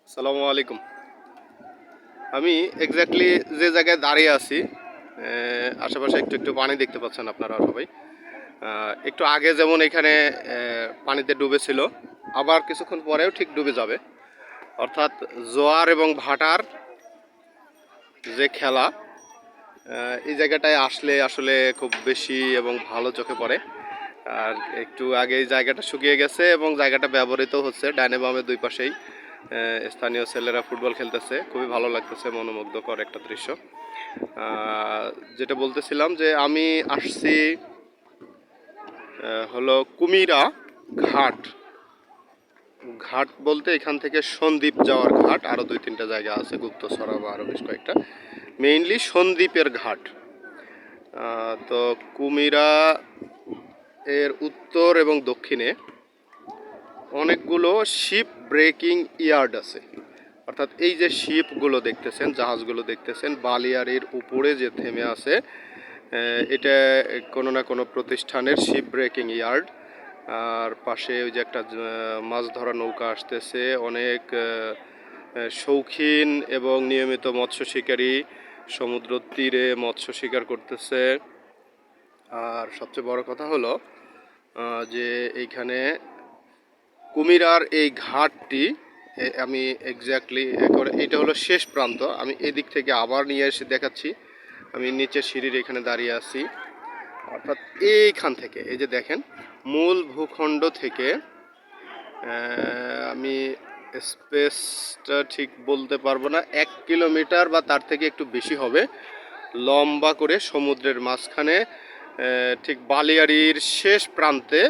আসসালামু আলাইকুম। আমি এক্স্যাক্টলি যে জায়গায় দাঁড়িয়ে আছি, আশেপাশে একটু একটু পানি দেখতে পাচ্ছেন আপনারা সবাই। একটু আগে যেমন এখানে পানিতে ডুবেছিল, আবার কিছুক্ষণ পরেও ঠিক ডুবে যাবে। অর্থাৎ জোয়ার এবং ভাটার যে খেলা, এই জায়গাটায় আসলে আসলে খুব বেশি এবং ভালো চোখে পড়ে। আর একটু আগে এই জায়গাটা শুকিয়ে গেছে এবং জায়গাটা ব্যবহৃত হচ্ছে। ডাইনে বামে দুই পাশেই স্থানীয় ছেলেরা ফুটবল খেলতেছে, খুবই ভালো লাগতেছে, মনোমুগ্ধকর একটা দৃশ্য। যেটা বলতেছিলাম যে আমি আসছি হলো কুমিরা ঘাট। ঘাট বলতে এখান থেকে সন্দ্বীপ যাওয়ার ঘাট, আরও দুই তিনটা জায়গা আছে, গুপ্তছড়া বা আরও বেশ কয়েকটা, মেইনলি সন্দ্বীপের ঘাট। তো কুমিরা এর উত্তর এবং দক্ষিণে অনেকগুলো শিপ ব্রেকিং ইয়ার্ড আছে। অর্থাৎ এই যে শিপগুলো দেখতেছেন, জাহাজগুলো দেখতেছেন, বালিয়াড়ির উপরে যে থেমে আছে, এটা কোনো না কোনো প্রতিষ্ঠানের শিপ ব্রেকিং ইয়ার্ড। আর পাশে ওই যে একটা মাছ ধরা নৌকা আসতেছে, অনেক শৌখিন এবং নিয়মিত মৎস্য শিকারী সমুদ্র তীরে মৎস্য শিকার করতেছে। আর সবচেয়ে বড় কথা হলো যে এইখানে কুমিরার এই ঘাটটি, আমি এক্স্যাক্টলি এটা হলো শেষ প্রান্ত। আমি এদিক থেকে আবার নিয়ে এসে দেখাচ্ছি। আমি নিচের সিঁড়ির এখানে দাঁড়িয়ে আছি। অর্থাৎ এইখান থেকে, এই যে দেখেন, মূল ভূখণ্ড থেকে আমি স্পেসটা ঠিক বলতে পারবো না, 1 কিলোমিটার বা তার থেকে একটু বেশি হবে, লম্বা করে সমুদ্রের মাঝখানে, ঠিক বালিয়াড়ির শেষ প্রান্তে,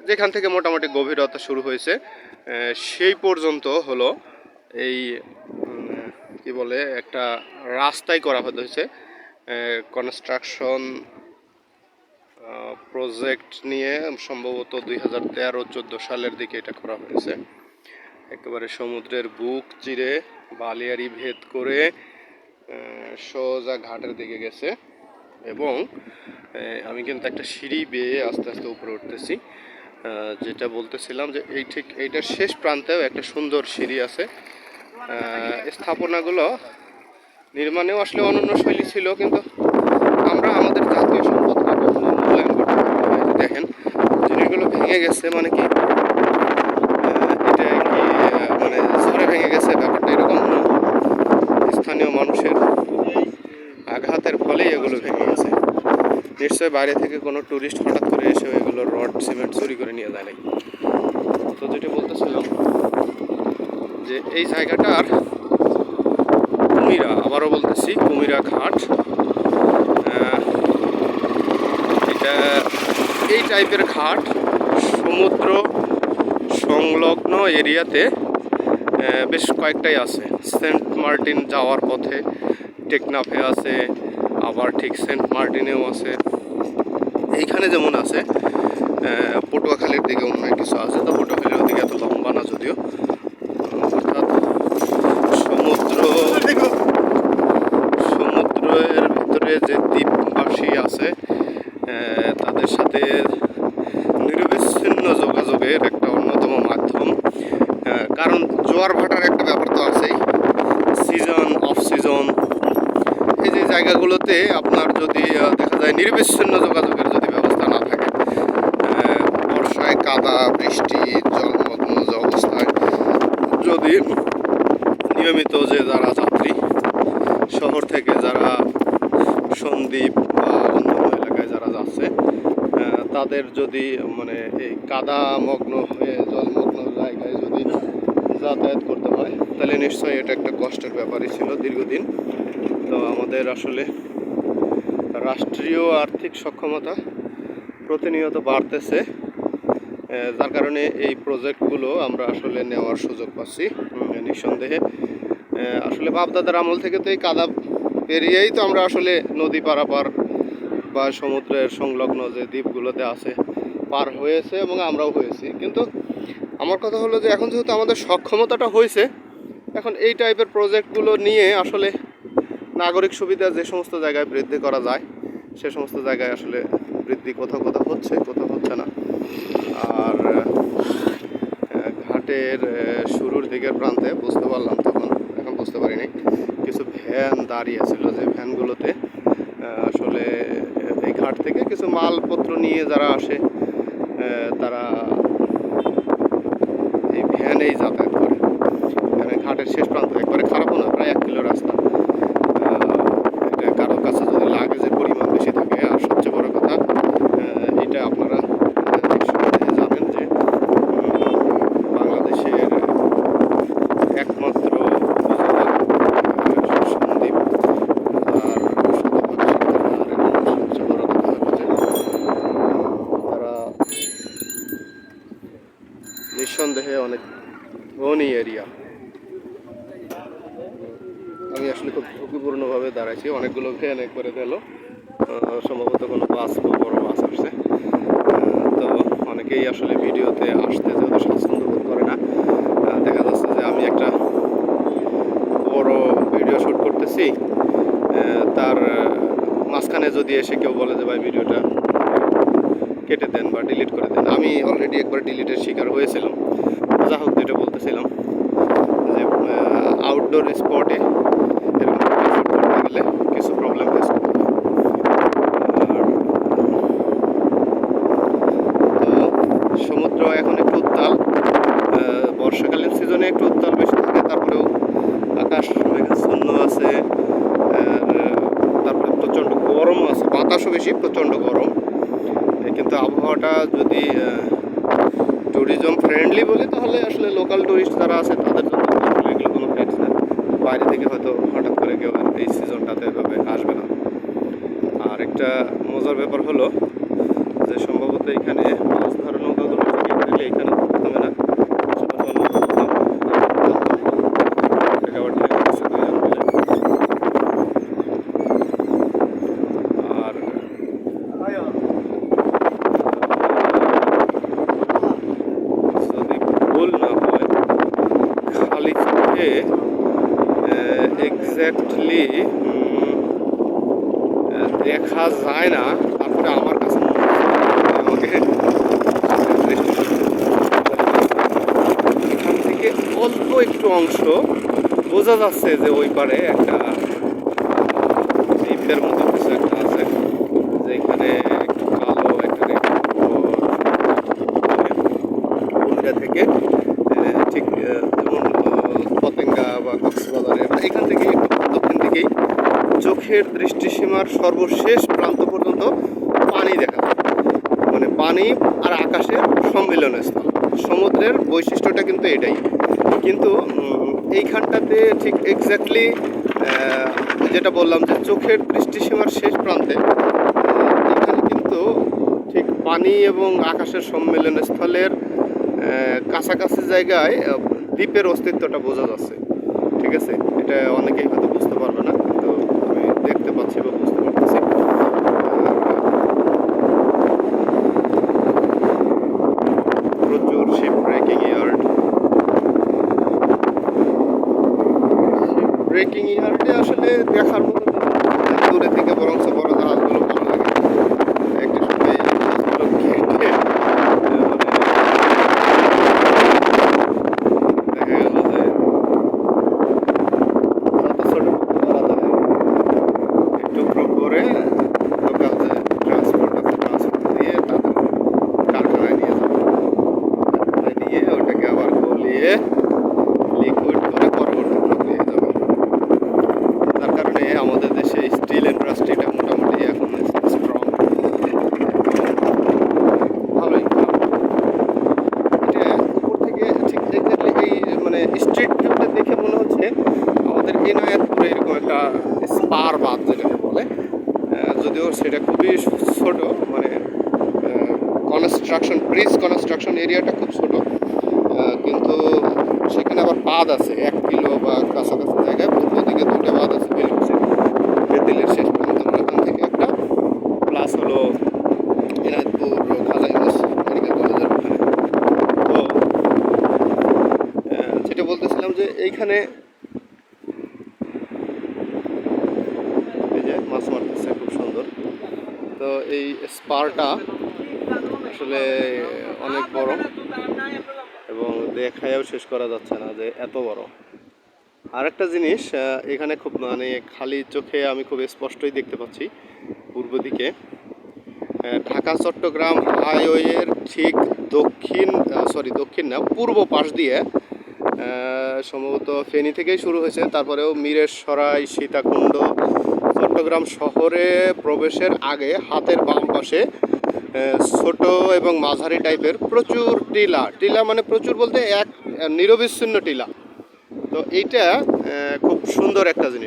যেখান থেকে মোটামুটি গভীরতা শুরু হয়েছে, সেই পর্যন্ত হলো এই কি বলে একটা রাস্তাই করা হয়েছে। কনস্ট্রাকশন প্রজেক্ট নিয়ে সম্ভবত 2013-14 সালের দিকে এটা করা হয়েছে। একেবারে সমুদ্রের বুক চিরে বালিয়াড়ি ভেদ করে সোজা ঘাটের দিকে গেছে। এবং আমি কিন্তু একটা সিঁড়ি বেয়ে আস্তে আস্তে উপরে উঠতেছি। যেটা বলতেছিলাম যে এই ঠিক এইটার শেষ প্রান্তেও একটা সুন্দর সিঁড়ি আছে। স্থাপনাগুলো নির্মাণেও আসলে অনন্য শৈলী ছিল, কিন্তু আমরা আমাদের জাতীয় সম্পদকে কখনো মূল্যায়ন করতে পারি না। দেখেন, জিনিসগুলো ভেঙে গেছে, মানে কি এটা কি মানে ঝড়ে ভেঙে গেছে ব্যাপারটা এরকম না। স্থানীয় মানুষের আঘাতের ফলেই এগুলো ভেঙে গেছে। নিশ্চয়ই বাইরে থেকে কোনো ট্যুরিস্ট হঠাৎ করে এসে এগুলো রড সিমেন্ট চুরি করে নিয়ে যায় নাই। তো যেটা বলতেছিলাম যে এই জায়গাটার কুমিরা, আবারও বলতেছি, কুমিরা ঘাট, এটা এই টাইপের ঘাট সমুদ্র সংলগ্ন এরিয়াতে বেশ কয়েকটাই আছে। সেন্ট মার্টিন যাওয়ার পথে টেকনাফে আছে, আবার ঠিক সেন্ট মার্টিনেও আছে। এইখানে যেমন আছে, পটুয়াখালীর দিকেও মনে হয় কিছু আছে। তো পটুয়াখালীর ওদিকে এত লম্বা না যদিও। অর্থাৎ সমুদ্রের ভিতরে যে দ্বীপবাসী আছে, তাদের সাথে নিরবিচ্ছিন্ন যোগাযোগের একটা অন্যতম মাধ্যম। কারণ জোয়ার ভাটার একটা ব্যাপার তো আছেই, সিজন অফ সিজন। এই যে জায়গাগুলোতে আপনার যদি দেখা যায় নিরবিচ্ছিন্ন যোগাযোগের যদি ব্যবস্থা না থাকে, বর্ষায় কাদা, বৃষ্টি, জলমগ্ন যে অবস্থায় যদি নিয়মিত যে যারা যাত্রী শহর থেকে যারা সন্দ্বীপ বা অন্যান্য এলাকায় যারা যাচ্ছে, তাদের যদি মানে এই কাদামগ্ন হয়ে জলমগ্ন জায়গায় যদি যাতায়াত করতে হয়, তাহলে নিশ্চয়ই এটা একটা কষ্টের ব্যাপারই ছিল দীর্ঘদিন। তো আমাদের আসলে রাষ্ট্রীয় আর্থিক সক্ষমতা প্রতিনিয়ত বাড়তেছে, যার কারণে এই প্রজেক্টগুলো আমরা আসলে নেওয়ার সুযোগ পাচ্ছি। নিঃসন্দেহে আসলে বাপদাদার আমল থেকে তো এই কাদা পেরিয়েই তো আমরা আসলে নদী পারাপার বা সমুদ্রের সংলগ্ন যে দ্বীপগুলোতে আছে পার হয়েছে, এবং আমরাও হয়েছি। কিন্তু আমার কথা হলো যে এখন যেহেতু আমাদের সক্ষমতাটা হয়েছে, এখন এই টাইপের প্রজেক্টগুলো নিয়ে আসলে নাগরিক সুবিধা যে সমস্ত জায়গায় বৃদ্ধি করা যায় সে সমস্ত জায়গায় আসলে বৃদ্ধি কোথাও কোথাও হচ্ছে, কোথাও হচ্ছে না। আর ঘাটের শুরুর দিকের প্রান্তে বুঝতে পারলাম, তখন এখন বুঝতে পারিনি, কিছু ভ্যান দাঁড়িয়ে ছিল, যে ভ্যানগুলোতে আসলে এই ঘাট থেকে কিছু মালপত্র নিয়ে যারা আসে তারা এই ভ্যানেই যাতায়াত করে। এখানে ঘাটের শেষ প্রান্ত, একবারে খারাপও না, প্রায় 1 কিলো রাস্তা। এটা কারোর কাছে যদি লাগেজের পরিমাণ বেশি থাকে, আর সবচেয়ে বড় কথা এটা আপনারা নিঃসন্দেহে জানেন যে বাংলাদেশের একমাত্র সন্দ্বীপ, আর সবচেয়ে বড় কথা হলো যে তারা নিঃসন্দেহে অনেক ধনী এরিয়া। আমি আসলে খুব ঝুঁকিপূর্ণভাবে দাঁড়াইছি, অনেকগুলো ভ্যান একবারে গেল, সম্ভবত কোনো বাস বা বড় বাস আসছে। তো অনেকেই আসলে ভিডিওতে আসতে যেহেতু স্বাচ্ছন্দ্য বোধ করে না, দেখা যাচ্ছে যে আমি একটা বড় ভিডিও শ্যুট করতেছি, তার মাঝখানে যদি এসে কেউ বলে যে ভাই ভিডিওটা কেটে দেন বা ডিলিট করে দেন, আমি অলরেডি একবার ডিলিটের শিকার হয়েছিলাম। যা হোক, যেটা বলতেছিলাম যে আউটডোর স্পটে এরকম শ্যুট করতে গেলে কিছু প্রবলেম ফেস করতে হয়। তো সমুদ্র এখন একটু উত্তাল, বর্ষাকালীন সিজনে একটু উত্তাল বেশি থাকে, তারপরেও আকাশ মেঘাচ্ছন্ন আছে, তারপরে প্রচণ্ড গরমও আছে, বাতাসও বেশি, প্রচণ্ড গরম। কিন্তু আবহাওয়াটা যদি ট্যুরিজম ফ্রেন্ডলি বলি, তাহলে আসলে লোকাল টুরিস্ট যারা আছে তাদের জন্য আসলে এগুলো কোনো ফ্রেন্ডস না। বাইরে থেকে হয়তো হঠাৎ করে কেউ এই সিজনটাতে এভাবে আসবে না। আর একটা মজার ব্যাপার হলো যে সম্ভবত এখানে মাছ ধরা নৌকাগুলো গেলে এখানে থামে না, আর যদি ভুল না হয় খালি চোখে এক্স্যাক্টলি দেখা যায় না, তারপরে আমার কাছে আমাকে এখান থেকে অল্প একটু অংশ বোঝা যাচ্ছে যে ওই পারে একটা দ্বীপের মতো কিছু একটা আছে, যেখানে একটু কালো একটা থেকে ঠিক যেমন পতেঙ্গা বা কক্সবাজারে, মানে এখান থেকে একটু দক্ষিণ দিকেই চোখের দৃষ্টিসীমার সর্বশেষ প্রান্ত পর্যন্ত পানি দেখা যায়। মানে পানি আর আকাশের সম্মিলনস্থল। সমুদ্রের বৈশিষ্ট্যটা কিন্তু এটাই। কিন্তু এইখানটাতে ঠিক এক্স্যাক্টলি যেটা বললাম যে চোখের দৃষ্টিসীমার শেষ প্রান্তে, এখানে কিন্তু ঠিক পানি এবং আকাশের সম্মিলনস্থলের কাছাকাছি জায়গায় দ্বীপের অস্তিত্বটা বোঝা যাচ্ছে। ঠিক আছে, এটা অনেকেই হয়তো বুঝতে পারবে না, কিন্তু আমি দেখতে পাচ্ছি বা বুঝতে পারতেছি। প্রচুর শিপ ব্রেকিং ইয়ার্ড, ব্রেকিং ইয়ার্ডে আসলে দেখার মতো দূরে থেকে বরঞ্চ বড় জাহাজগুলো ভালো লাগে। একটা সময় জাহাজগুলো ঘেটে দেখা গেল যে ছোট টুকরো করে লোকাল যে ট্রান্সপোর্ট আছে, ট্রান্সপোর্ট দিয়ে তাদের কারখানায় নিয়ে যাবে, কারখানায় নিয়ে ওটাকে আবার গলিয়ে লিকুইড করে পরবর্তী প্রক্রিয়া যাবে। তার কারণে আমাদের দেশে স্টিল ইন্ডাস্ট্রিটা মোটামুটি এখন স্ট্রং, ভালোই। এটা উপর থেকে ঠিক এক্স্যাক্টলি এই মানে স্ট্রিট ভিউটা দেখে মনে হচ্ছে আমাদের এনায়েতপুরে এরকম একটা স্পার বাঁধ যেটাকে বলে, যদিও সেটা খুবই ছোট, মানে কনস্ট্রাকশন ব্রিজ কনস্ট্রাকশন এরিয়াটা খুব ছোট, কিন্তু সেখানে আবার বাঁধ আছে 1 কিলো বা কাছাকাছি জায়গায়। পূর্ব দিকে 2টা বাঁধ আছে, দিল্লির শেষ প্রান্ত ওখান থেকে একটা, প্লাস হলো এনায়তপুর খাজা ইউনুস মেডিকেল কলেজের ওখানে। তো যেটা বলতেছিলাম যে এইখানে এই যে মাছ মারতেছে খুব সুন্দর। তো এই স্পারটা আসলে অনেক বড় এবং দেখায়ও শেষ করা যাচ্ছে না যে এত বড়। আরেকটা জিনিস এখানে খুব মানে খালি চোখে আমি খুব স্পষ্টই দেখতে পাচ্ছি পূর্ব দিকে ঢাকা চট্টগ্রাম হাইওয়ের ঠিক দক্ষিণ না পূর্ব পাশ দিয়ে সম্ভবত ফেনী থেকেই শুরু হয়েছে, তারপরেও মিরেশরাই সীতাকুণ্ড চট্টগ্রাম শহরে প্রবেশের আগে হাতের বাম পাশে ছোট এবং মাঝারি টাইপের প্রচুর টিলা মানে প্রচুর বলতে এক নিরবিচ্ছিন্ন টিলা। তো এইটা খুব সুন্দর একটা জিনিস।